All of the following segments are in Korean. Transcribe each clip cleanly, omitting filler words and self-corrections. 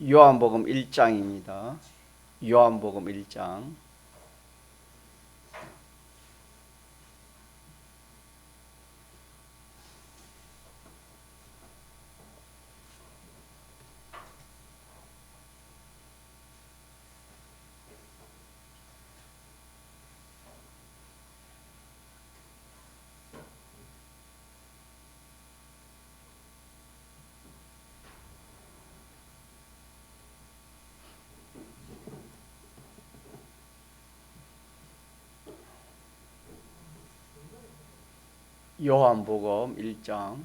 요한복음 1장입니다. 요한복음 1장. 요한복음 1장.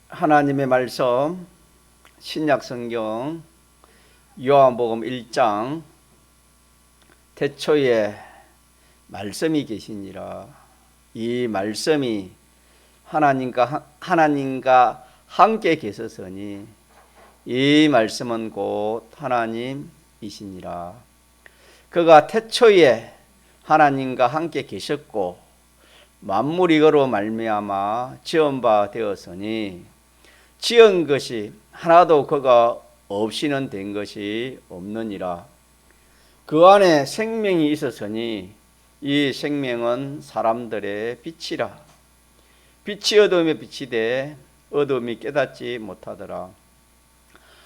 하나님의 말씀, 신약성경 요한복음 1장. 태초에 말씀이 계시니라. 이 말씀이 하나님과 함께 계셨으니 이 말씀은 곧 하나님이시니라. 그가 태초에 하나님과 함께 계셨고 만물이 그로 말미암아 지은 바 되었으니 지은 것이 하나도 그가 없이는 된 것이 없느니라. 그 안에 생명이 있었으니 이 생명은 사람들의 빛이라. 빛이 어둠에 비치되 어둠이 깨닫지 못하더라.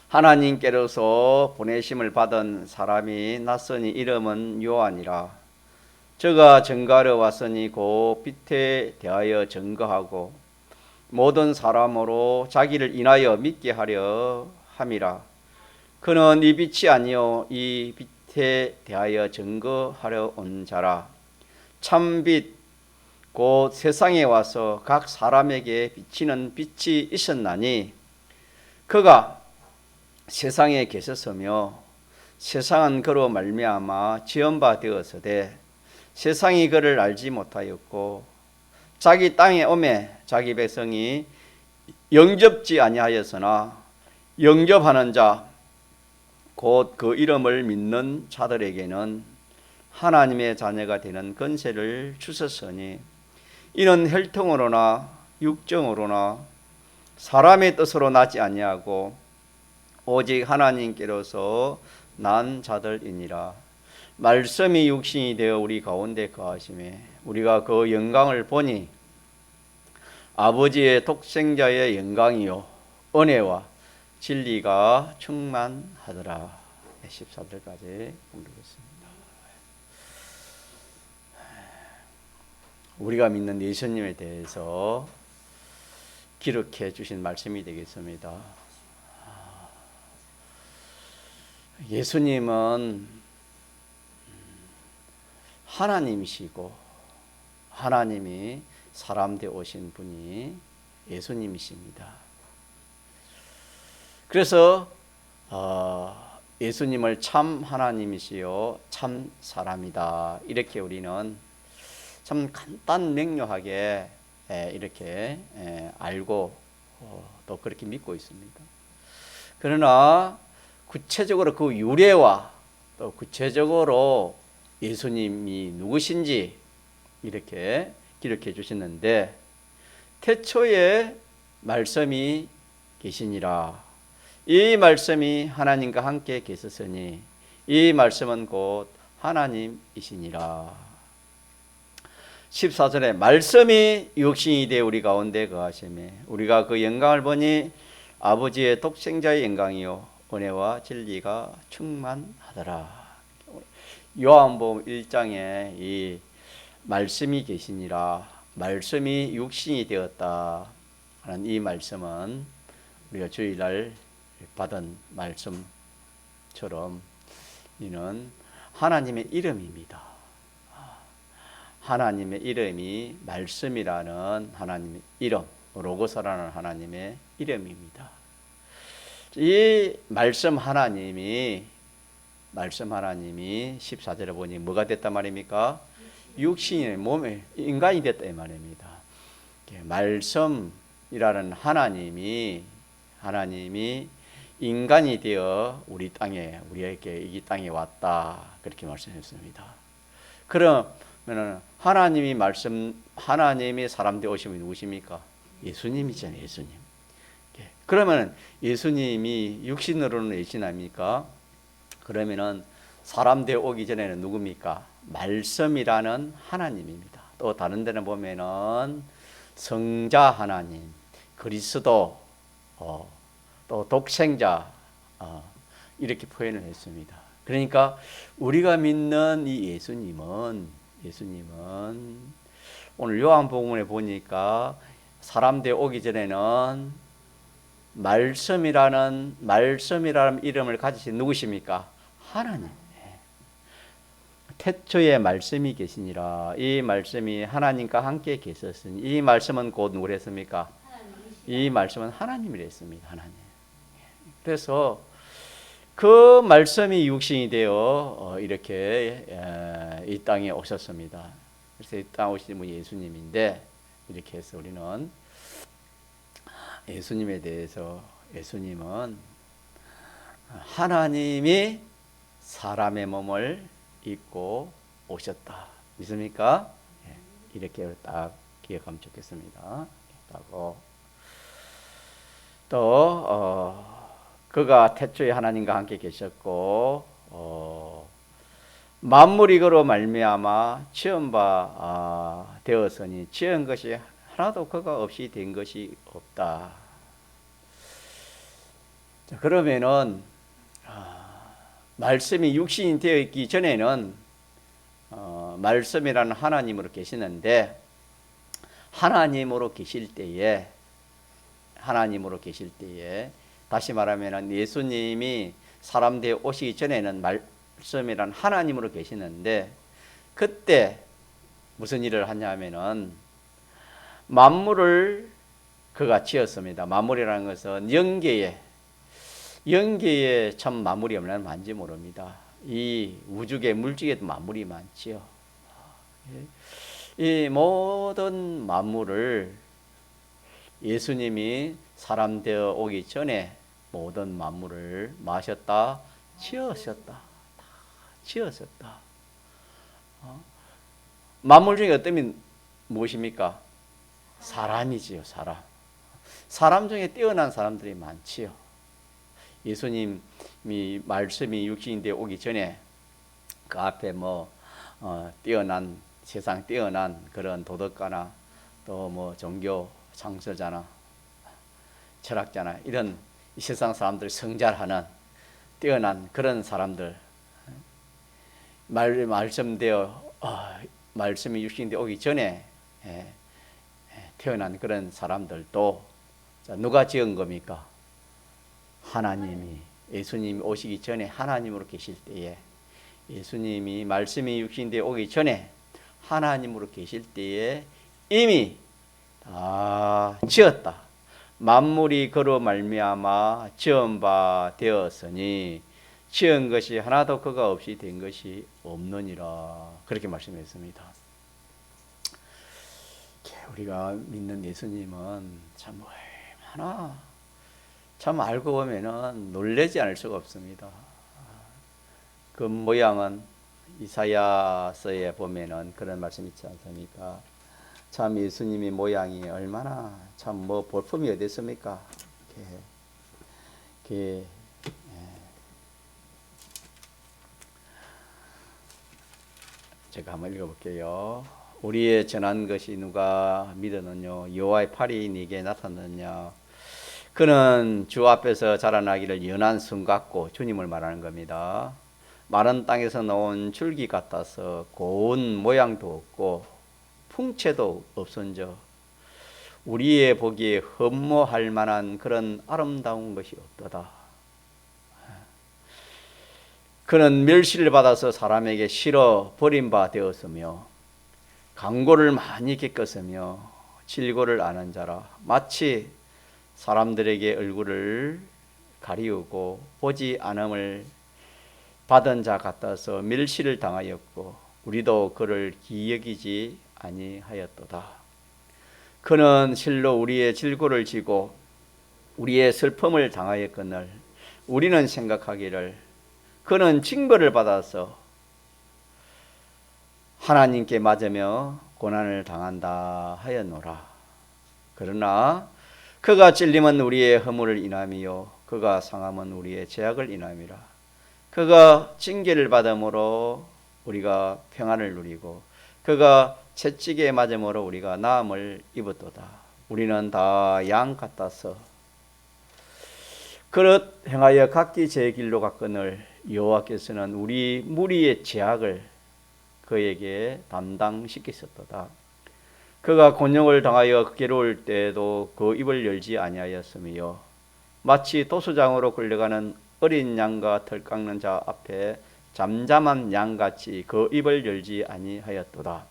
하나님께로서 보내심을 받은 사람이 났으니 이름은 요한이라. 저가 증거하러 왔으니 곧 빛에 대하여 증거하고 모든 사람으로 자기를 인하여 믿게 하려 함이라. 그는 이 빛이 아니요 이 빛에 대하여 증거하려 온 자라. 참빛 곧 세상에 와서 각 사람에게 비치는 빛이 있었나니 그가 세상에 계셨으며 세상은 그로 말미암아 지은 바 되었으되 세상이 그를 알지 못하였고 자기 땅에 오매 자기 백성이 영접지 아니하였으나 영접하는 자 곧 그 이름을 믿는 자들에게는 하나님의 자녀가 되는 권세를 주셨으니 이는 혈통으로나 육정으로나 사람의 뜻으로 나지 아니하고 오직 하나님께로서 난 자들이니라. 말씀이 육신이 되어 우리 가운데 거하심에 우리가 그 영광을 보니 아버지의 독생자의 영광이요 은혜와 진리가 충만하더라. 14절까지 공부하겠습니다. 우리가 믿는 예수님에 대해서 기록해 주신 말씀이 되겠습니다. 예수님은 하나님이시고 하나님이 사람 되어 오신 분이 예수님이십니다. 그래서 예수님을 참 하나님이시요 참 사람이다 이렇게 우리는 참 간단 명료하게 이렇게 알고 또 그렇게 믿고 있습니다. 그러나 구체적으로 그 유래와 또 구체적으로 예수님이 누구신지 이렇게 기록해 주시는데 태초에 말씀이 계시니라. 이 말씀이 하나님과 함께 계셨으니 이 말씀은 곧 하나님이시니라. 14절에 말씀이 육신이 되어 우리 가운데 거하시매 우리가 그 영광을 보니 아버지의 독생자의 영광이요 은혜와 진리가 충만하더라. 요한복음 1장에 이 말씀이 계시니라 말씀이 육신이 되었다 하는 이 말씀은 우리가 주일날 받은 말씀처럼 이는 하나님의 이름입니다. 하나님의 이름이 말씀이라는 하나님의 이름, 로고스라는 말씀 하나님이 14절에 보니 뭐가 됐단 말입니까? 육신의 몸에 인간이 됐다 이 말입니다. 말씀이라는 하나님이 인간이 되어 우리 땅에 우리에게 이 땅에 왔다 그렇게 말씀했습니다. 그러면 하나님이 사람 되어 오시면 누구십니까? 예수님이잖아요. 예수님. 그러면 예수님이 육신으로는 예신합니까? 그러면은 사람 되어 오기 전에는 누굽니까? 말씀이라는 하나님입니다. 또 다른 데는 보면은 성자 하나님, 그리스도, 또 독생자 이렇게 표현을 했습니다. 그러니까 우리가 믿는 이 예수님은 오늘 요한복음에 보니까 사람 되어 오기 전에는 말씀이라는 이름을 가지신 누구십니까? 하나님. 태초에 말씀이 계시니라. 이 말씀이 하나님과 함께 계셨으니 이 말씀은 곧 누구랬습니까? 이 말씀은 하나님이랬습니다. 하나님. 그래서 그 말씀이 육신이 되어 이렇게 이 땅에 오셨습니다. 그래서 이 땅에 오신 분이 예수님인데 이렇게 해서 우리는 예수님에 대해서 예수님은 하나님이 사람의 몸을 입고 오셨다. 믿습니까? 이렇게 딱 기억하면 좋겠습니다. 또 그가 태초에 하나님과 함께 계셨고 만물이 그로 말미암아 지은 바 되었으니 지은 것이 하나도 그가 없이 된 것이 없다. 자, 그러면은 말씀이 육신이 되어 있기 전에는 말씀이라는 하나님으로 계시는데 하나님으로 계실 때에 다시 말하면 예수님이 사람 되어 오시기 전에는 말씀이라는 하나님으로 계시는데 그때 무슨 일을 하냐면은 만물을 그가 지었습니다. 만물이라는 것은 영계에 참 만물이 없는 많지 모릅니다. 이 우주계 물질에도 만물이 많지요. 이 모든 만물을 예수님이 사람 되어 오기 전에 모든 만물을 마셨다, 지었었다. 만물 중에 어떤 무엇입니까? 사람이지요. 사람 중에 뛰어난 사람들이 많지요. 예수님이 말씀이 육신이 되어 오기 전에 그 앞에 세상 뛰어난 그런 도덕가나 또 종교 창설자나 철학자나 이런 이 세상 사람들 성잘하는 뛰어난 그런 사람들 말씀이 육신이 되어 오기 전에 태어난 그런 사람들도 누가 지은 겁니까? 하나님이 예수님이 오시기 전에 하나님으로 계실 때에 예수님이 말씀이 육신이 되어 오기 전에 하나님으로 계실 때에 이미 다 지었다. 만물이 그로 말미암아 지은 바 되었으니 지은 것이 하나도 그가 없이 된 것이 없느니라. 그렇게 말씀했습니다. 우리가 믿는 예수님은 참 얼마나 참 알고 보면은 놀라지 않을 수가 없습니다. 그 모양은 이사야서에 보면은 그런 말씀 있지 않습니까? 참 예수님의 모양이 얼마나 참 볼품이 어디 있습니까? 제가 한번 읽어볼게요. 우리의 전한 것이 누가 믿었느냐? 여호와의 팔이 네게 나타났느냐? 그는 주 앞에서 자라나기를 연한 성 같고 주님을 말하는 겁니다. 마른 땅에서 나온 줄기 같아서 고운 모양도 없고 풍채도 없은저 우리의 보기에 흠모할 만한 그런 아름다운 것이 없도다. 그는 멸시를 받아서 사람에게 실어 버린 바 되었으며 강고를 많이 겪었으며 질고를 아는 자라 마치 사람들에게 얼굴을 가리우고 보지 않음을 받은 자 같아서 멸시를 당하였고 우리도 그를 기여기지 아니하였도다. 그는 실로 우리의 질고를 지고 우리의 슬픔을 당하였거늘 우리는 생각하기를 그는 징벌을 받아서 하나님께 맞으며 고난을 당한다 하였노라. 그러나 그가 찔림은 우리의 허물을 인함이요 그가 상함은 우리의 죄악을 인함이라. 그가 징계를 받음으로 우리가 평안을 누리고 그가 채찍에 맞음으로 우리가 나음을 입었도다. 우리는 다 양 같아서 그릇 행하여 각기 제 길로 갔거늘 여호와께서는 우리 무리의 죄악을 그에게 담당시키셨도다. 그가 곤욕을 당하여 괴로울 때에도 그 입을 열지 아니하였으며 마치 도수장으로 끌려가는 어린 양과 털 깎는 자 앞에 잠잠한 양같이 그 입을 열지 아니하였도다.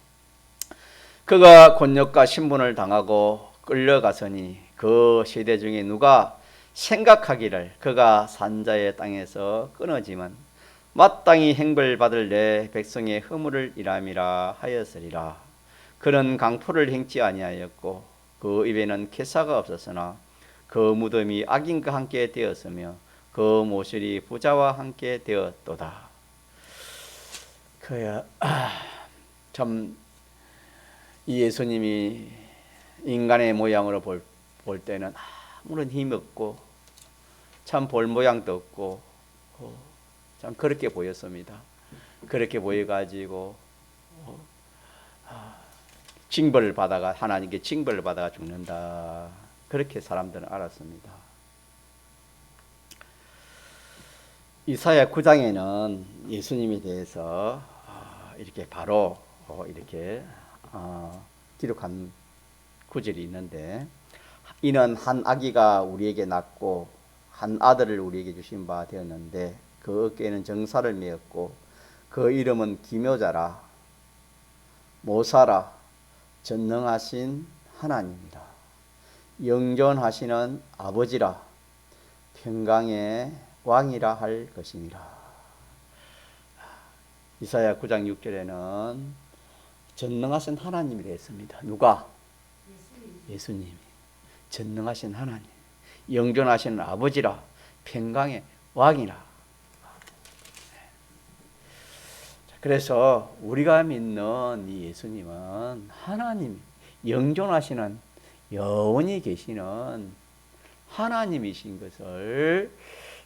그가 곤욕과 신분을 당하고 끌려가서니 그 세대 중에 누가 생각하기를 그가 산자의 땅에서 끊어지면 마땅히 행벌받을 내 백성의 허물을 인함이라 하였으리라. 그는 강포를 행치 아니하였고 그 입에는 괴사가 없었으나 그 무덤이 악인과 함께 되었으며 그 모실이 부자와 함께 되었도다. 그야 참 이 예수님이 인간의 모양으로 볼 때는 아무런 힘이 없고 참 볼 모양도 없고 참 그렇게 보였습니다. 그렇게 보여가지고 징벌을 받아가 하나님께 징벌을 받아가 죽는다. 그렇게 사람들은 알았습니다. 이사야 9장에는 예수님에 대해서 이렇게 바로 이렇게 기록한 구절이 있는데 이는 한 아기가 우리에게 낳고 한 아들을 우리에게 주신 바 되었는데 그 어깨에는 정사를 메었고 그 이름은 기묘자라 모사라 전능하신 하나님이라 영존하시는 아버지라 평강의 왕이라 할 것이니라. 이사야 9장 6절에는 전능하신 하나님이 되었습니다. 누가? 예수님이. 전능하신 하나님, 영존하시는 아버지라 평강의 왕이라. 그래서 우리가 믿는 이 예수님은 하나님, 영존하시는 영원히 계시는 하나님이신 것을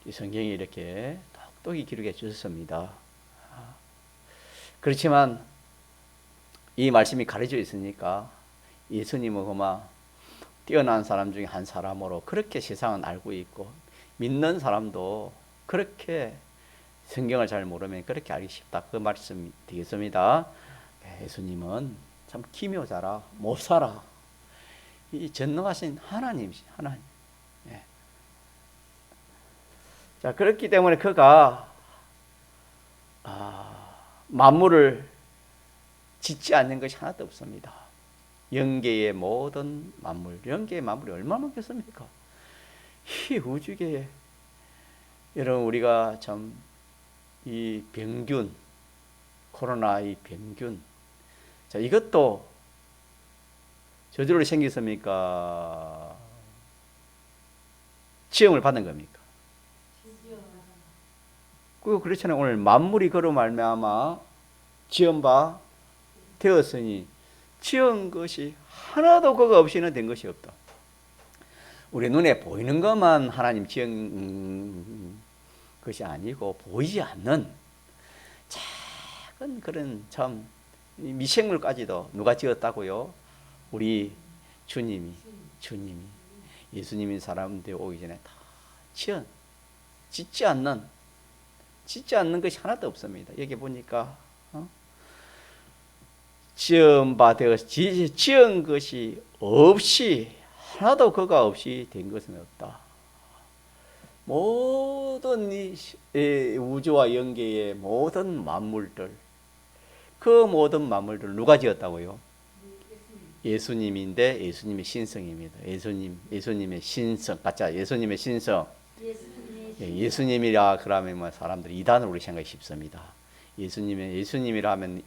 이 성경이 이렇게 똑똑히 기록해 주셨습니다. 그렇지만 이 말씀이 가려져 있으니까 예수님은 그만 뛰어난 사람 중에 한 사람으로 그렇게 세상은 알고 있고 믿는 사람도 그렇게 성경을 잘 모르면 그렇게 알기 쉽다. 그 말씀이 되겠습니다. 예수님은 참 기묘자라 모사라 이 전능하신 하나님이시 하나님. 예. 자 그렇기 때문에 그가 만물을 짓지 않는 것이 하나도 없습니다. 영계의 모든 만물, 영계의 만물이 얼마나 많겠습니까? 이 우주계에 여러분 우리가 참 이 병균, 코로나 이 병균, 자 이것도 저절로 생겼습니까? 지음을 받은 겁니까? 그렇잖아요. 오늘 만물이 그로 말미암아 지음바 되었으니 지은 것이 하나도 그거 없이는 된 것이 없다. 우리 눈에 보이는 것만 하나님 지은 것이 아니고 보이지 않는 작은 그런 참 미생물까지도 누가 지었다고요? 우리 주님이 예수님이 사람 되어 오기 전에 다 짓지 않는 것이 하나도 없습니다. 여기 보니까 지은 것이 없이 하나도 그가 없이 된 것은 없다. 모든 이 우주와 영계의 모든 만물들 그 모든 만물들 누가 지었다고요? 예수님인데 예수님의 신성입니다. 예수님의 신성. 가짜 예수님의 신성. 예수님이라 그러면 뭐 사람들이 이단으로 우리 생각이 쉽습니다. 예수님이라 하면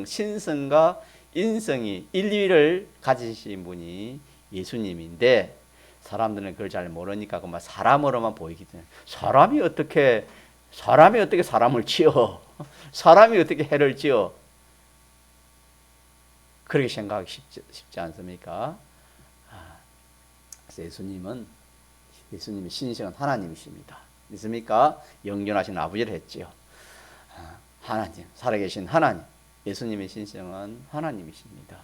신성과 인성이 일위를 가지신 분이 예수님인데 사람들은 그걸 잘 모르니까 그만 사람으로만 보이기 때문에 사람이 어떻게 사람을 지어? 사람이 어떻게 해를 지어? 그렇게 생각하기 쉽지 않습니까? 그래서 예수님이 신성한 하나님이십니다. 믿습니까? 영존하신 아버지를 했지요. 하나님, 살아계신 하나님, 예수님의 신성한 하나님이십니다.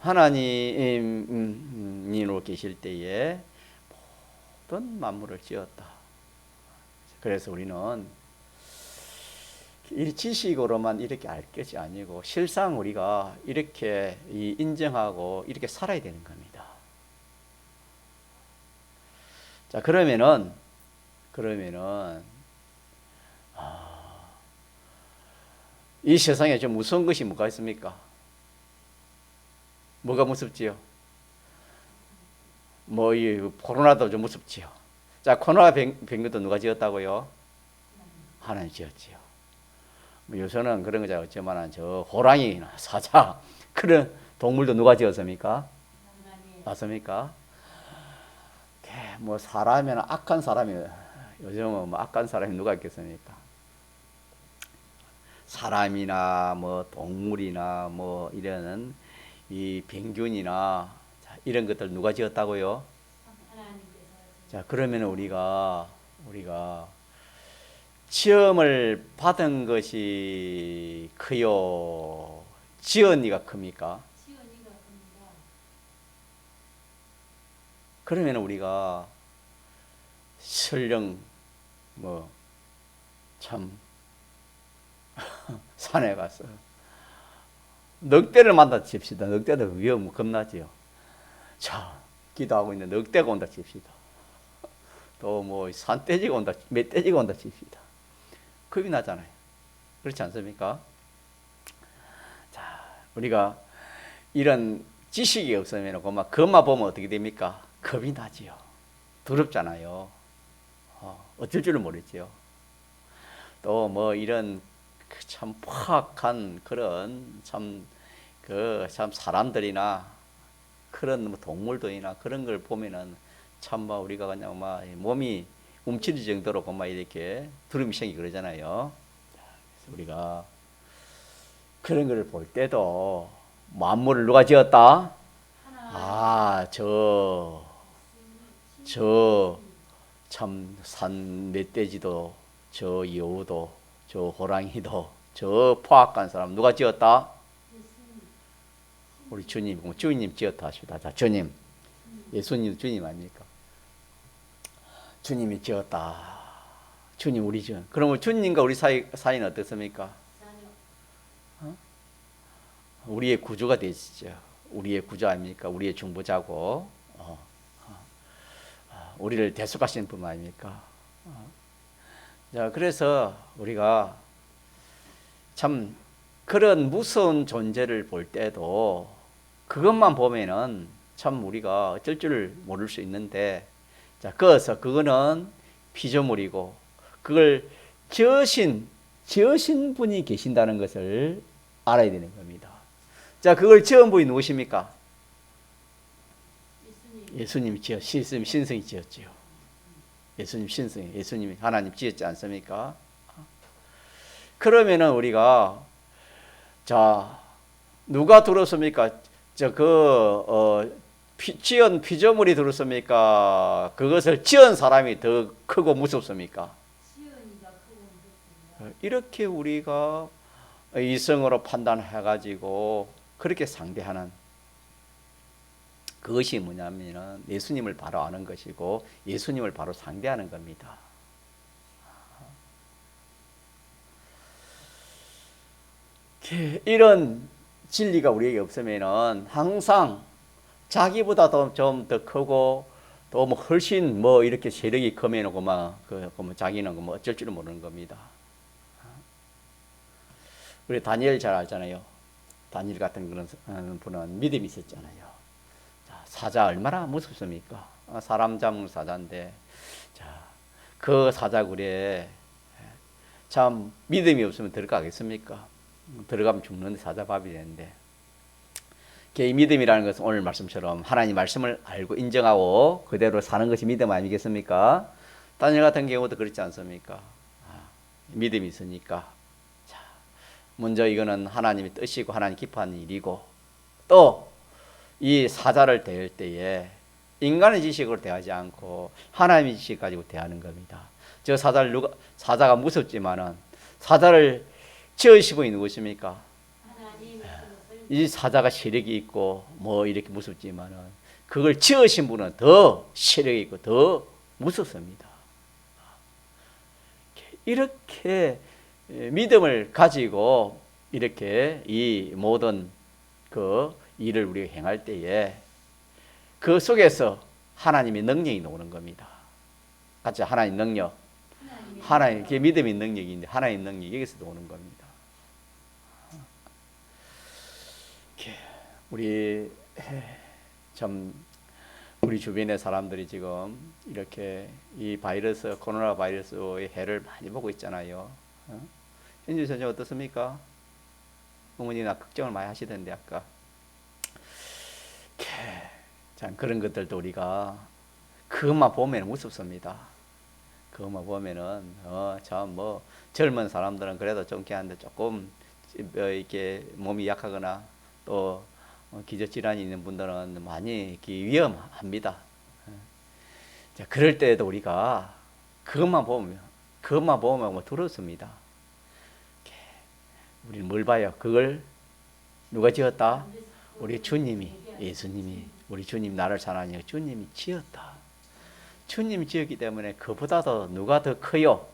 하나님으로 계실 때에 모든 만물을 지었다. 그래서 우리는 이 지식으로만 이렇게 알 것이 아니고 실상 우리가 이렇게 인정하고 이렇게 살아야 되는 겁니다. 자, 그러면은 이 세상에 좀 무서운 것이 뭐가 있습니까? 뭐가 무섭지요? 이 코로나도 좀 무섭지요. 자, 코로나 병도 누가 지었다고요? 하나님 지었지요. 요새는 그런 거죠. 어쩌면 저 호랑이나 사자 그런 동물도 누가 지었습니까? 맞습니까? 사람이나 악한 사람이 요즘은 악한 사람이 누가 있겠습니까? 사람이나 동물이나 이런 이 병균이나 이런 것들 누가 지었다고요? 자, 그러면 우리가 시험을 받은 것이 크요? 지은 이가 큽니까? 그러면 우리가 설령 참 산에 가서 늑대를 만나 칩시다. 늑대도 위험 겁나지요. 자, 기도하고 있는데 늑대가 온다 칩시다. 또 산돼지가 온다, 멧돼지가 온다 칩시다. 겁이 나잖아요. 그렇지 않습니까? 자, 우리가 이런 지식이 없으면 그것만 보면 어떻게 됩니까? 겁이 나지요. 두렵잖아요. 어쩔 줄을 모르지요. 또 이런 참 포악한 그런 참 사람들이나 그런 동물들이나 그런 걸 보면은 참 우리가 그냥 몸이 움츠릴 정도로 이렇게 두려움이 생기고 그러잖아요. 그래서 우리가 그런 걸 볼 때도 만물을 누가 지었다? 참 산 멧돼지도 저 여우도 저 호랑이도 저 포악한 사람 누가 지었다? 우리 주님 지었다 하십니다. 자, 주님, 예수님 주님 아닙니까? 주님이 지었다. 주님 우리 지은. 그러면 주님과 우리 사이는 어떻습니까? 우리의 구주가 되시죠. 우리의 구주 아닙니까? 우리의 중보자고 우리를 대속하시는 분 아닙니까? 자, 그래서 우리가 참 그런 무서운 존재를 볼 때도 그것만 보면은 참 우리가 어쩔 줄 모를 수 있는데, 자, 그거는 피조물이고 그걸 지으신 분이 계신다는 것을 알아야 되는 겁니다. 자, 그걸 지은 분이 누구십니까? 예수님이 신성이 지었지요. 예수님이 하나님 지었지 않습니까? 그러면은 우리가 자, 누가 들었습니까? 지은 피조물이 들었습니까? 그것을 지은 사람이 더 크고 무섭습니까? 이렇게 우리가 이성으로 판단해가지고 그렇게 상대하는 그것이 뭐냐면은 예수님을 바로 아는 것이고 예수님을 바로 상대하는 겁니다. 이런 진리가 우리에게 없으면은 항상 자기보다 좀 더 크고 또 훨씬 이렇게 세력이 커매놓고 자기는 어쩔 줄을 모르는 겁니다. 우리 다니엘 잘 알잖아요. 다니엘 같은 그런 분은 믿음이 있었잖아요. 자, 사자 얼마나 무섭습니까? 사람 잡는 사자인데, 자, 그 사자굴에 참 믿음이 없으면 들어가겠습니까? 들어가면 죽는데 사자밥이 되는데, 이 믿음이라는 것은 오늘 말씀처럼 하나님 말씀을 알고 인정하고 그대로 사는 것이 믿음 아니겠습니까? 다니엘 같은 경우도 그렇지 않습니까? 믿음이 있으니까. 자, 먼저 이거는 하나님의 뜻이고 하나님 기뻐하는 일이고, 또 이 사자를 대할 때에 인간의 지식으로 대하지 않고 하나님의 지식 가지고 대하는 겁니다. 저 사자가 무섭지만은 사자를 지으신 분이 누구십니까? 이 사자가 세력이 있고 뭐 이렇게 무섭지만은 그걸 지으신 분은 더 세력이 있고 더 무섭습니다. 이렇게 믿음을 가지고 이렇게 이 모든 그 일을 우리가 행할 때에 그 속에서 하나님의 능력이 나오는 겁니다. 같이 하나님 능력, 하나님 그 믿음의 능력인데 하나님 능력이 여기서 나오는 겁니다. 우리 참 우리 주변의 사람들이 지금 이렇게 이 바이러스, 코로나 바이러스의 해를 많이 보고 있잖아요. 현주 선생 어떻습니까? 어머니나 걱정을 많이 하시던데 아까. 참 그런 것들도 우리가 그것만 보면 무섭습니다. 그것만 보면은 참 뭐 젊은 사람들은 그래도 좀 괜찮은데 조금 이렇게 몸이 약하거나 또 기저질환이 있는 분들은 많이 위험합니다. 자, 그럴 때에도 우리가 그것만 보면 뭐 두렵습니다. 우리는 뭘 봐요? 그걸 누가 지었다? 우리 주님이, 예수님이, 우리 주님 나를 사랑하니 주님이 지었다. 주님이 지었기 때문에 그보다도 누가 더 커요?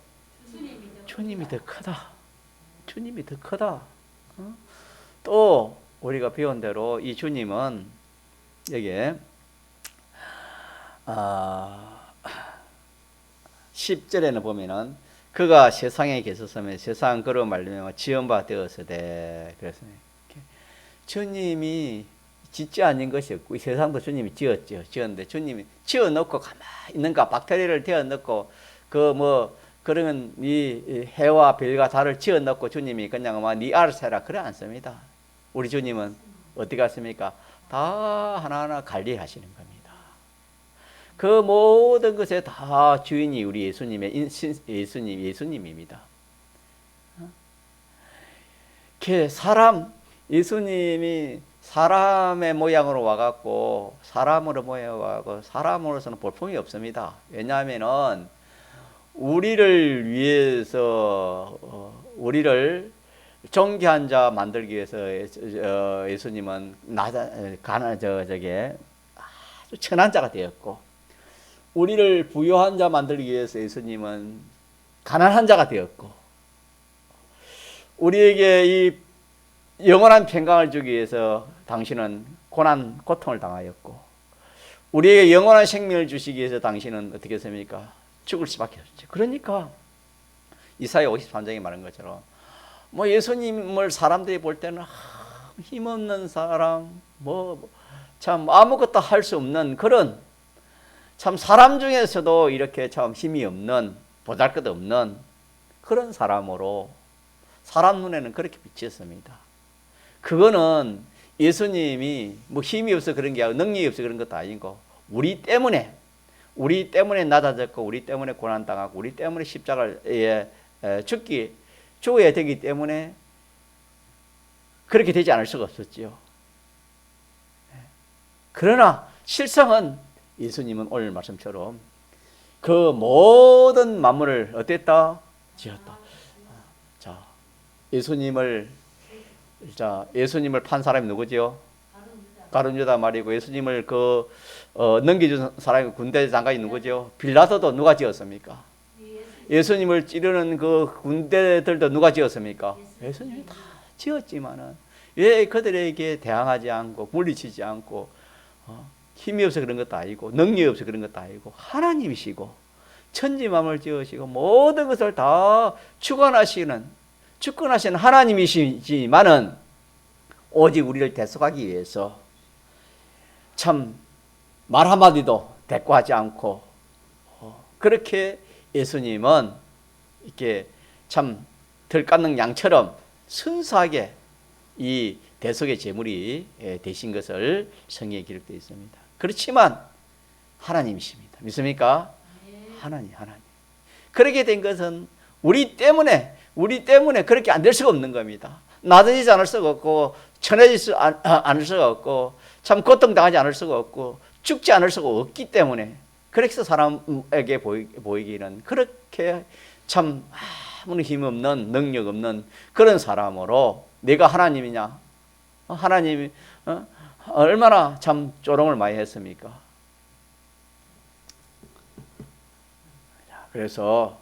주님이 더 크다. 주님이 더 크다. 또 우리가 배운 대로 이 주님은 여기에 10절에는 보면은 그가 세상에 계셨으면 세상 그로 말미암아 지은 바 되었으되, 그래서 주님이 짓지 않은 것이 없고 이 세상도 주님이 지었는데 주님이 지어놓고 가만히 있는가? 박테리아를 태워놓고 그러면 이 해와 별과 달을 지어놓고 주님이 그냥 네 알아서 해라 그래 않습니다. 우리 주님은 어떻게 하십니까? 다 하나하나 관리하시는 겁니다. 그 모든 것에 다 주인이 우리 예수님입니다. 예수님이 사람의 모양으로 와갖고 사람으로 모여가고 사람으로서는 볼품이 없습니다. 왜냐하면은 우리를 위해서 우리를 정죄한 자 만들기 위해서 예수님은 아주 천한 자가 되었고, 우리를 부유한 자 만들기 위해서 예수님은 가난한 자가 되었고, 우리에게 이 영원한 평강을 주기 위해서 당신은 고통을 당하였고, 우리에게 영원한 생명을 주시기 위해서 당신은 어떻게 했습니까? 죽을 수밖에 없죠. 그러니까 이사야 53장에 말한 것처럼 예수님을 사람들이 볼 때는 힘없는 사람, 참 아무것도 할 수 없는 그런 참 사람 중에서도 이렇게 참 힘이 없는 보잘것없는 그런 사람으로 사람 눈에는 그렇게 비쳤습니다. 그거는 예수님이 힘이 없어 그런 게 아니고 능력이 없어 그런 것도 아니고 우리 때문에 낮아졌고 우리 때문에 고난당하고 우리 때문에 십자가를 죽어야 되기 때문에 그렇게 되지 않을 수가 없었지요. 그러나 실상은 예수님은 오늘 말씀처럼 그 모든 만물을 어땠다? 지었다. 자, 예수님을 판 사람이 누구지요? 가룟 유다 말이고, 예수님을 넘겨준 사람이 군대 장관이 누구죠? 빌라도도 누가 지었습니까? 예수님을 찌르는 그 군대들도 누가 지었습니까? 예수님이 다 지었지만은 왜 그들에게 대항하지 않고 물리치지 않고 힘이 없어 그런 것도 아니고 능력이 없어 그런 것도 아니고 하나님이시고 천지만물을 지으시고 모든 것을 다 주관하시는 하나님이시지만은 오직 우리를 대속하기 위해서 참 말 한마디도 대꾸하지 않고 그렇게 예수님은 이렇게 참 들깎는 양처럼 순수하게 이 대속의 제물이 되신 것을 성경에 기록되어 있습니다. 그렇지만 하나님이십니다. 믿습니까? 하나님. 그렇게 된 것은 우리 때문에 그렇게 안 될 수가 없는 겁니다. 낮아지지 않을 수가 없고 천해지지 않을 수가 없고 참 고통당하지 않을 수가 없고 죽지 않을 수가 없기 때문에 그래서 사람에게 보이기는 그렇게 참 아무런 힘없는 능력 없는 그런 사람으로 내가 하나님이냐? 하나님이 얼마나 참 조롱을 많이 했습니까? 그래서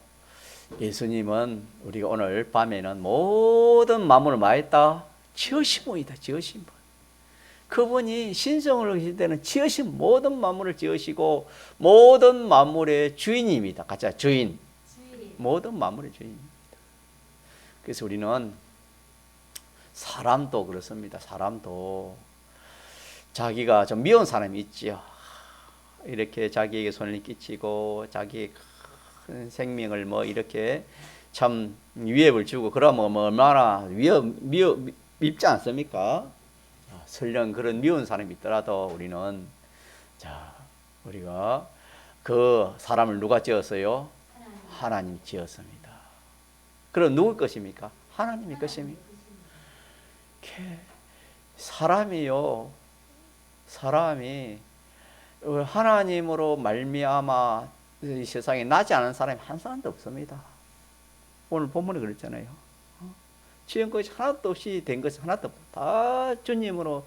예수님은 우리가 오늘 밤에는 모든 만물을 마했다 지으신 분이다. 지으신 분. 그분이 신성을 하실 때는 지으신 모든 만물을 지으시고 모든 만물의 주인입니다. 가짜 주인. 모든 만물의 주인입니다. 그래서 우리는 사람도 그렇습니다. 사람도 자기가 좀 미운 사람이 있지요. 이렇게 자기에게 손을 끼치고 자기의 큰 생명을 뭐 이렇게 참 위협을 주고 그러면 뭐 얼마나 밉지 않습니까? 설령 그런 미운 사람이 있더라도 우리는 우리가 그 사람을 누가 지었어요? 하나님이 지었습니다. 그럼 누구 것입니까? 하나님의 것입니다. 사람이 하나님으로 말미암아 이 세상에 나지 않은 사람이 한 사람도 없습니다. 오늘 본문에 그랬잖아요. 지은 것이 하나도 없이 된 것이 하나도 없다. 다 주님으로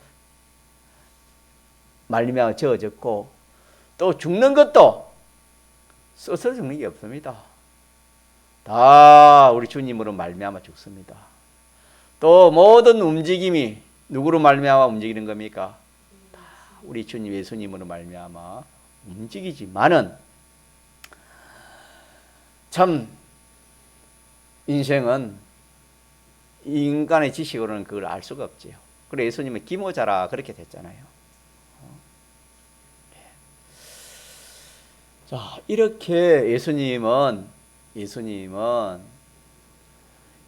말미암아 지어졌고 또 죽는 것도 스스로 죽는 게 없습니다. 다 우리 주님으로 말미암아 죽습니다. 또 모든 움직임이 누구로 말미암아 움직이는 겁니까? 다 우리 주님 예수님으로 말미암아 움직이지만은 참 인생은 인간의 지식으로는 그걸 알 수가 없지요. 그래 예수님은 기모자라 그렇게 됐잖아요. 자, 이렇게 예수님은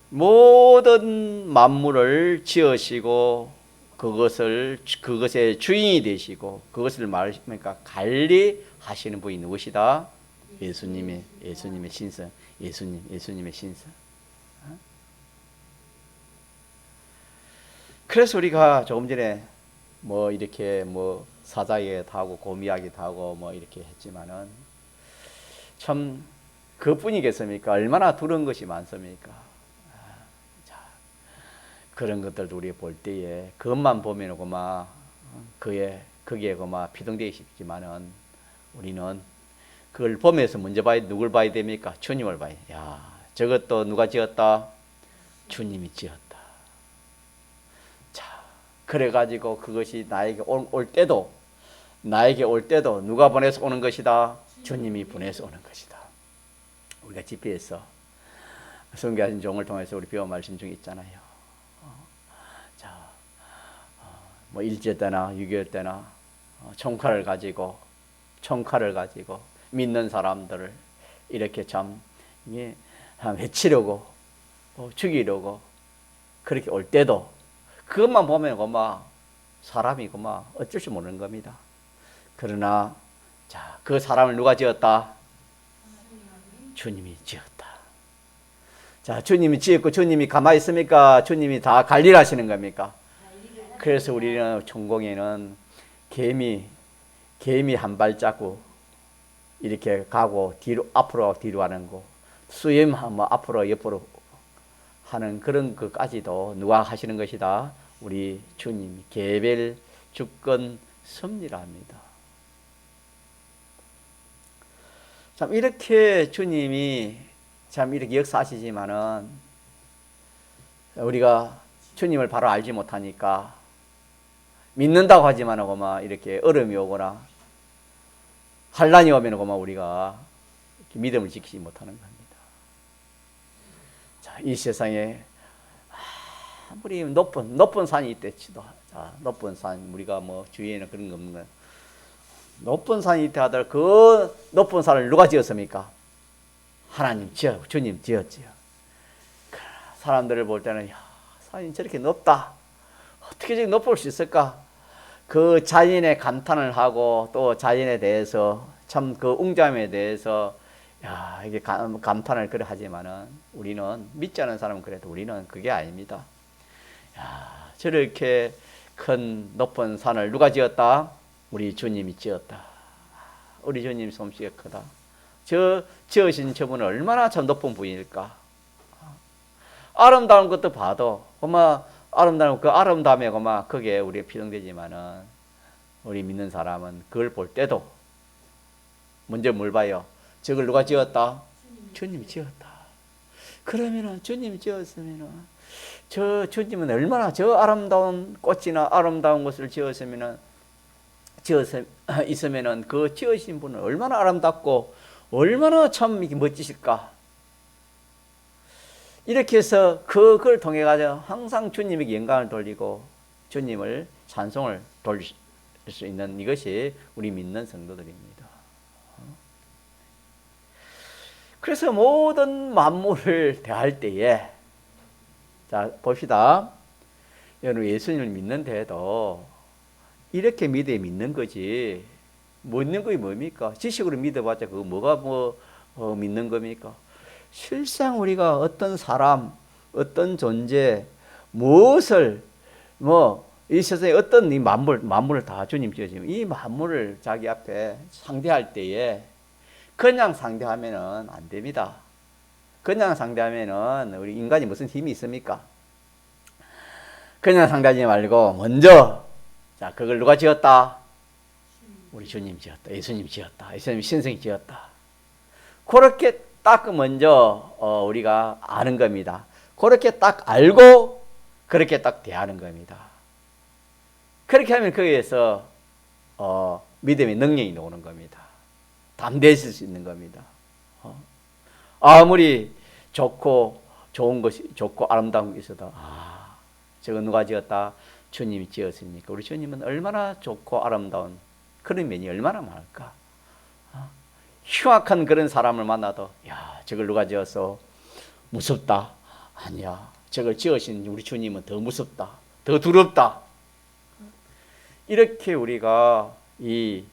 모든 만물을 지으시고 그것의 주인이 되시고 그것을 말하십니까 관리하시는 분이 누구시다? 예수님의 신성, 예수님의 신성. 그래서 우리가 조금 전에 뭐 이렇게 뭐 사자기도 하고 곰이야기도 하고 뭐 이렇게 했지만은 참 그뿐이겠습니까? 얼마나 두려운 것이 많습니까? 자, 그런 것들도 우리가 볼 때에 그것만 보면 고마 거기에 고마 피동되기 쉽지만은 우리는 그걸 보면서 먼저 누굴 봐야 됩니까? 주님을 봐야 돼. 야, 저것도 누가 지었다? 주님이 지었다. 자, 그래가지고 그것이 나에게 올 때도 누가 보내서 오는 것이다? 주님이 보내서 오는 것이다. 우리가 집회에서 선교하신 종을 통해서 우리 배운 말씀 중에 있잖아요. 뭐 일제 때나 6.25 때나 총칼을 가지고 믿는 사람들을 이렇게 참 해치려고 죽이려고 그렇게 올 때도 그것만 보면 사람이 어쩔 줄 모르는 겁니다. 그러나 그 사람을 누가 지었다? 주님이 지었다. 자, 주님이 지었고 주님이 가만히 있습니까? 주님이 다 관리를 하시는 겁니까? 그래서 우리는 천공에는 개미 한 발자국 이렇게 가고 앞으로 뒤로 하는 거, 수염 앞으로 옆으로 하는 그런 것까지도 누가 하시는 것이다? 우리 주님이 개별 주권 섭리를 합니다. 참 이렇게 주님이 참 이렇게 역사하시지만은 우리가 주님을 바로 알지 못하니까 믿는다고 하지만은 이렇게 어려움이 오거나 환란이 오면 우리가 믿음을 지키지 못하는 겁니다. 자, 이 세상에 아무리 높은 산이 있대 치도 높은 산 우리가 뭐 주위에는 그런 거 없는 거 높은 산이 있다 하더라도 그 높은 산을 누가 지었습니까? 하나님 주님 지었지요. 사람들을 볼 때는 야, 산이 저렇게 높다. 어떻게 저렇게 높을 수 있을까? 그 자연에 감탄을 하고 또 자연에 대해서 참 그 웅장함에 대해서 야, 이게 감탄을 그래 하지만은 우리는 믿지 않은 사람은 그래도 우리는 그게 아닙니다. 야, 저렇게 큰 높은 산을 누가 지었다? 우리 주님이 지었다. 우리 주님 솜씨가 크다. 저 지으신 저분은 얼마나 참 높은 분일까? 아름다운 것도 봐도 그만 아름다운 그 아름다움에 그만 그게 우리가 필요되지만은 우리 믿는 사람은 그걸 볼 때도 먼저 뭘 봐요? 저걸 누가 지었다? 주님이 지었다. 그러면은 주님이 지었으면은 저 주님은 얼마나 저 아름다운 꽃이나 아름다운 것을 지었으면은 있으면은 그 지으신 분은 얼마나 아름답고 얼마나 참 멋지실까? 이렇게 해서 그걸 통해 가지고 항상 주님에게 영광을 돌리고 주님을 찬송을 돌릴 수 있는 이것이 우리 믿는 성도들입니다. 그래서 모든 만물을 대할 때에 자 봅시다. 여러분 예수님을 믿는데도 이렇게 믿는 거지. 믿는 것이 뭡니까? 지식으로 믿어봤자 그거 뭐가 믿는 겁니까? 실상 우리가 어떤 사람, 어떤 존재, 무엇을 이 세상에 어떤 이 만물을 다 주님 지으시면 이 만물을 자기 앞에 상대할 때에 그냥 상대하면은 안 됩니다. 그냥 상대하면은 우리 인간이 무슨 힘이 있습니까? 그냥 상대하지 말고 먼저 자 그걸 누가 지었다? 우리 주님 지었다. 예수님 지었다. 예수님 신성이 지었다. 그렇게 딱 먼저 우리가 아는 겁니다. 그렇게 딱 알고 그렇게 딱 대하는 겁니다. 그렇게 하면 거기에서 믿음의 능력이 나오는 겁니다. 담대해질 수 있는 겁니다. 아무리 좋고 좋은 것이 좋고 아름다운 게 있어도 저거 누가 지었다? 주님이 지었으니까 우리 주님은 얼마나 좋고 아름다운 그런 면이 얼마나 많을까? 흉악한 그런 사람을 만나도 야 저걸 누가 지었어? 무섭다. 아니야. 저걸 지으신 우리 주님은 더 무섭다. 더 두렵다. 이렇게 우리가 이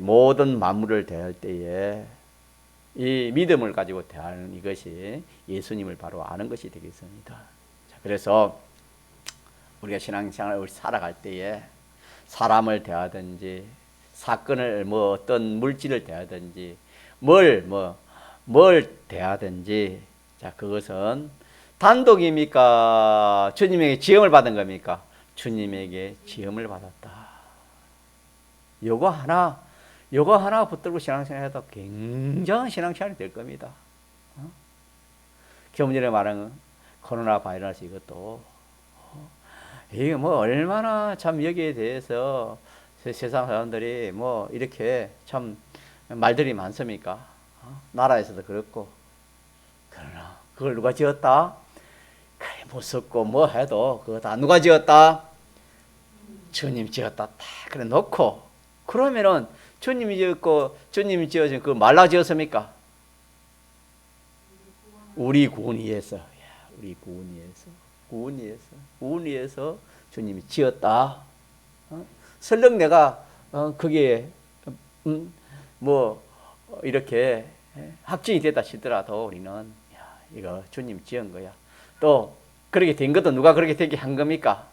모든 만물을 대할 때에 이 믿음을 가지고 대하는 이것이 예수님을 바로 아는 것이 되겠습니다. 자, 그래서 우리가 신앙생활을 살아갈 때에 사람을 대하든지 사건을 어떤 물질을 대하든지 뭘 대하든지 자 그것은 단독입니까? 주님에게 지음을 받은 겁니까? 주님에게 지음을 받았다. 요거 하나 붙들고 신앙생활 해도 굉장한 신앙생활이 될 겁니다. 경전에 말하는 코로나 바이러스 이것도 이게 얼마나 참 여기에 대해서 세상 사람들이 이렇게 참 말들이 많습니까? 나라에서도 그렇고. 그러나 그걸 누가 지었다? 그래 무섭고 해도 그거 다 누가 지었다? 주님 지었다. 다 그래 놓고 그러면은 주님이 지었고 주님이 지어진 그 말라 지었습니까? 우리 구원 위해서 우리 구원 위해서 주님이 지었다. 설령 내가 그게 이렇게 확증이 됐다 치더라도 우리는 이거 주님 지은 거야. 또 그렇게 된 것도 누가 그렇게 되게 한 겁니까?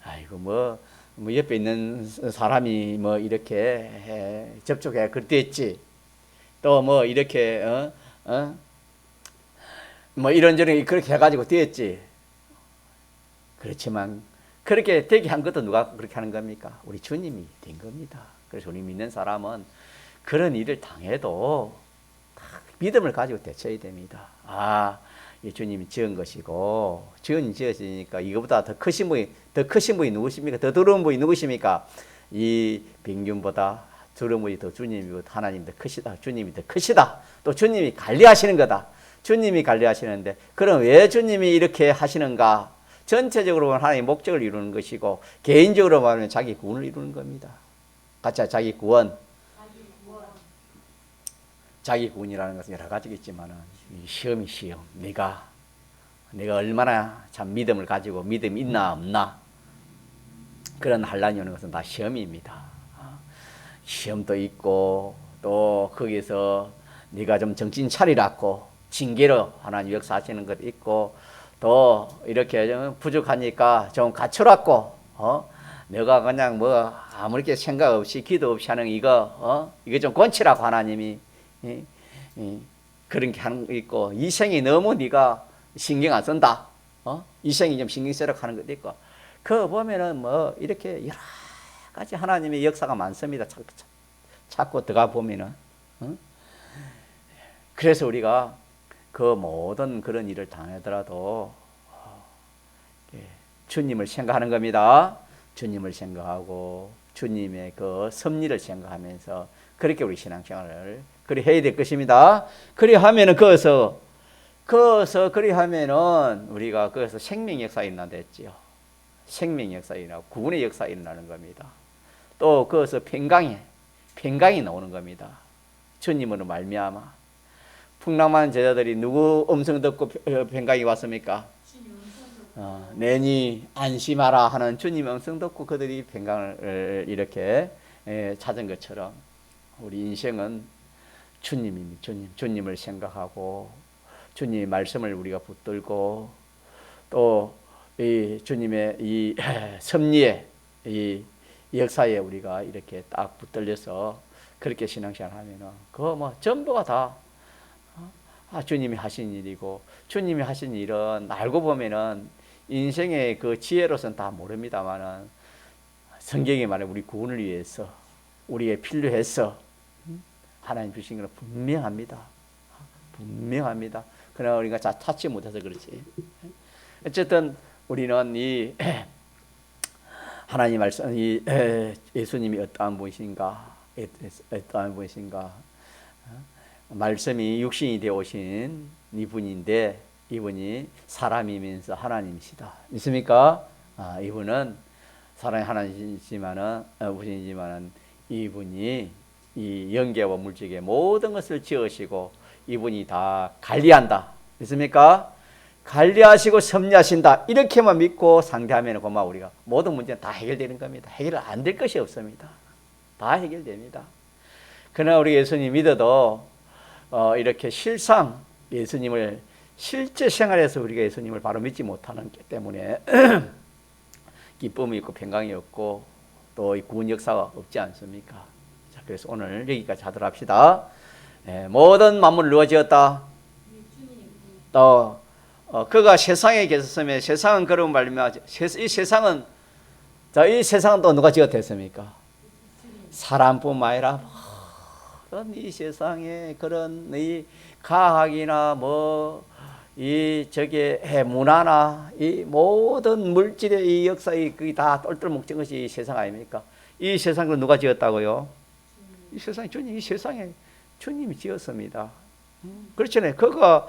아이고 옆에 있는 사람이 이렇게 접촉해 그렇게 했지. 또 이렇게 이런저런 그렇게 해가지고 됐지. 그렇지만 그렇게 되게 한 것도 누가 그렇게 하는 겁니까? 우리 주님이 된 겁니다. 그래서 우리 믿는 사람은 그런 일을 당해도 믿음을 가지고 대처해야 됩니다. 이 주님이 지은 것이고 주님이 지었으니까 이거보다 더 크신 분이 누구십니까? 더 두려운 분이 누구십니까? 이 병균보다 두려운 분이 더 주님이고 하나님 더 크시다. 주님이 더 크시다. 또 주님이 관리하시는 거다. 주님이 관리하시는데 그럼 왜 주님이 이렇게 하시는가? 전체적으로 보면 하나님의 목적을 이루는 것이고 개인적으로 말하면 자기 구원을 이루는 겁니다. 같이 자기 구원. 자기 구원이라는 것은 여러 가지겠지만은 시험이 시험. 내가 얼마나 참 믿음을 가지고 믿음이 있나 없나 그런 환란이 오는 것은 다 시험입니다. 시험도 있고 또 거기서 네가 좀 정신 차리라고 징계로 하나님 역사하시는 것도 있고 또 이렇게 좀 부족하니까 좀 갖추라고 내가 그냥 뭐 아무렇게 생각 없이 기도 없이 하는 이거 좀 권치라고 하나님이 그런 게 하는 거 있고 이 생이 너무 네가 신경 안 쓴다 이 생이 좀 신경 쓰라고 하는 것도 있고 그거 보면은 뭐 이렇게 여러 가지 하나님의 역사가 많습니다. 자꾸 들어가 보면은 그래서 우리가 그 모든 그런 일을 당하더라도 주님을 생각하는 겁니다. 주님을 생각하고 주님의 그 섭리를 생각하면서 그렇게 우리 신앙생활을 그리 해야 될 것입니다. 그리 하면은 거기서 그리 하면은 우리가 거기서 생명 역사 일어난다 했지요. 생명 역사 일어나고 구원의 역사 일어나는 겁니다. 또 거기서 평강이 나오는 겁니다. 주님으로 말미암아 풍랑만 제자들이 누구 음성 듣고 평강이 왔습니까? 내니 안심하라 하는 주님 음성 듣고 그들이 평강을 이렇게 찾은 것처럼 우리 인생은 주님을 생각하고 주님의 말씀을 우리가 붙들고 또 이 주님의 이 섭리의 이 역사에 우리가 이렇게 딱 붙들려서 그렇게 신앙생활 하면은 그거 뭐 전부가 다 주님이 하신 일이고 주님이 하신 일은 알고 보면은 인생의 그 지혜로서는 다 모릅니다만은 성경이 말해 우리 구원을 위해서 우리의 필요해서 하나님 주신 것은 분명합니다. 그러나 우리가 찾지 못해서 그렇지. 어쨌든 우리는 이 하나님 말씀, 이 예수님이 어떠한 분이신가, 말씀이 육신이 되어 오신 이분인데 이분이 사람이면서 하나님이시다. 믿습니까? 이분은 사람이 하나님이지만은 분이지만은 이분이 이 영계와 물질의 모든 것을 지으시고 이분이 다 관리한다. 믿습니까? 관리하시고 섭리하신다. 이렇게만 믿고 상대하면 고마 우리가 모든 문제는 다 해결되는 겁니다. 해결 안 될 것이 없습니다. 다 해결됩니다. 그러나 우리 예수님 믿어도 이렇게 실상 예수님을 실제 생활에서 우리가 예수님을 바로 믿지 못하는 것 때문에 기쁨이 있고 평강이 없고 또 이 구원 역사가 없지 않습니까? 자, 그래서 오늘 여기까지 하도록 합시다. 모든 만물을 누가 지었다? 또 그가 세상에 계셨으면 세상은 그런 말이면 이 세상은 이 세상은 또 누가 지었겠습니까? 사람뿐만 아니라 그런 이 세상에 그런 이 과학이나 뭐 이 저게 문화나 이 모든 물질의 이 역사의 그게 다 똘똘 뭉친 것이 이 세상 아닙니까? 이 세상을 누가 지었다고요? 이 세상에 주님, 이 세상에 주님이 지었습니다. 그렇잖아요. 그가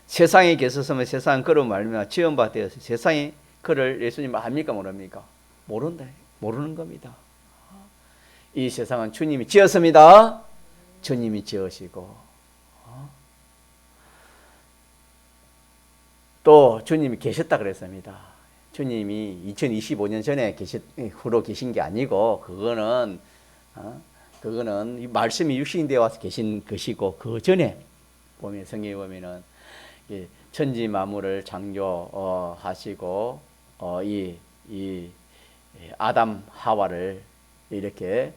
세상에 계셨으면 세상 그런 말이면 지은 바 되어서 세상에 그를 예수님 압니까 모릅니까? 모르는 겁니다. 이 세상은 주님이 지었습니다. 주님이 지으시고 또 주님이 계셨다 그랬습니다. 주님이 2025년 전에 후로 계신 게 아니고 그거는 이 말씀이 육신이 되어 와서 계신 것이고 그 전에 보면 성경에 보면은 천지 만물을 창조하시고 이 아담 하와를 이렇게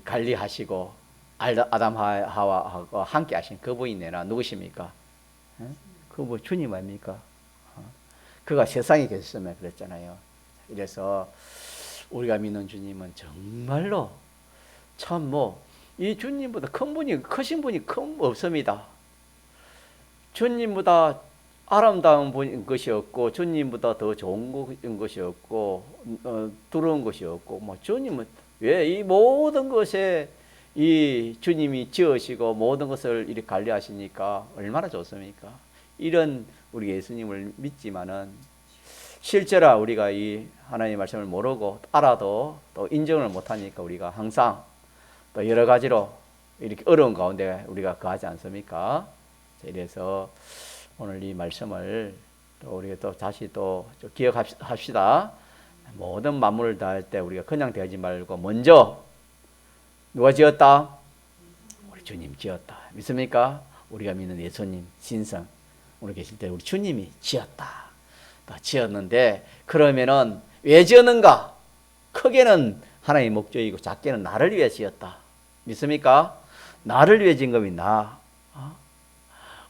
관리하시고 아담 하와하고 함께 하신 그분이 내나 누구십니까? 그분 주님 아닙니까? 그가 세상에 계셨으면 그랬잖아요. 그래서 우리가 믿는 주님은 정말로 참 이 주님보다 크신 분이 없습니다. 주님보다 아름다운 것이 없고 주님보다 더 좋은 것이 없고 두려운 것이 없고 주님은 왜 이 모든 것에 이 주님이 지으시고 모든 것을 이렇게 관리하시니까 얼마나 좋습니까? 이런 우리 예수님을 믿지만은 실제로 우리가 이 하나님의 말씀을 모르고 알아도 또 인정을 못하니까 우리가 항상 또 여러 가지로 이렇게 어려운 가운데 우리가 거하지 않습니까? 이래서 오늘 이 말씀을 또 우리가 또 다시 또 기억합시다. 모든 만물을 다할 때 우리가 그냥 대하지 말고 먼저 누가 지었다? 우리 주님 지었다. 믿습니까? 우리가 믿는 예수님 신성 우리 계실 때 우리 주님이 지었다. 지었는데 그러면은 왜 지었는가? 크게는 하나님의 목적이고 작게는 나를 위해 지었다. 믿습니까? 나를 위해 지은 겁니다.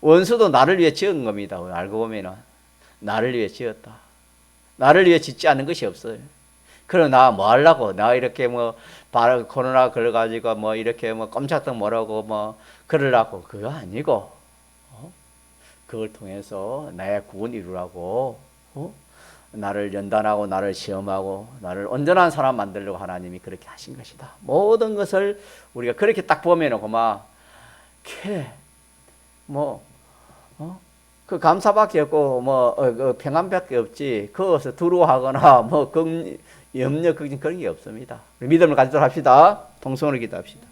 원수도 나를 위해 지은 겁니다. 알고 보면은 나를 위해 지었다. 나를 위해 짓지 않은 것이 없어요. 그러나 뭐 하려고? 나 이렇게 뭐 코로나 걸려가지고 뭐 이렇게 뭐 꼼짝도 못하고 뭐 그러려고 그거 아니고 그걸 통해서 나의 구원 이루라고 나를 연단하고 나를 시험하고 나를 온전한 사람 만들려고 하나님이 그렇게 하신 것이다. 모든 것을 우리가 그렇게 딱 보면은 그만 그 감사밖에 없고 뭐 평안밖에 없지. 그것을 두려워하거나 뭐 염려 걱정 그런 게 없습니다. 믿음을 가지도록 합시다. 통성으로 기도합시다.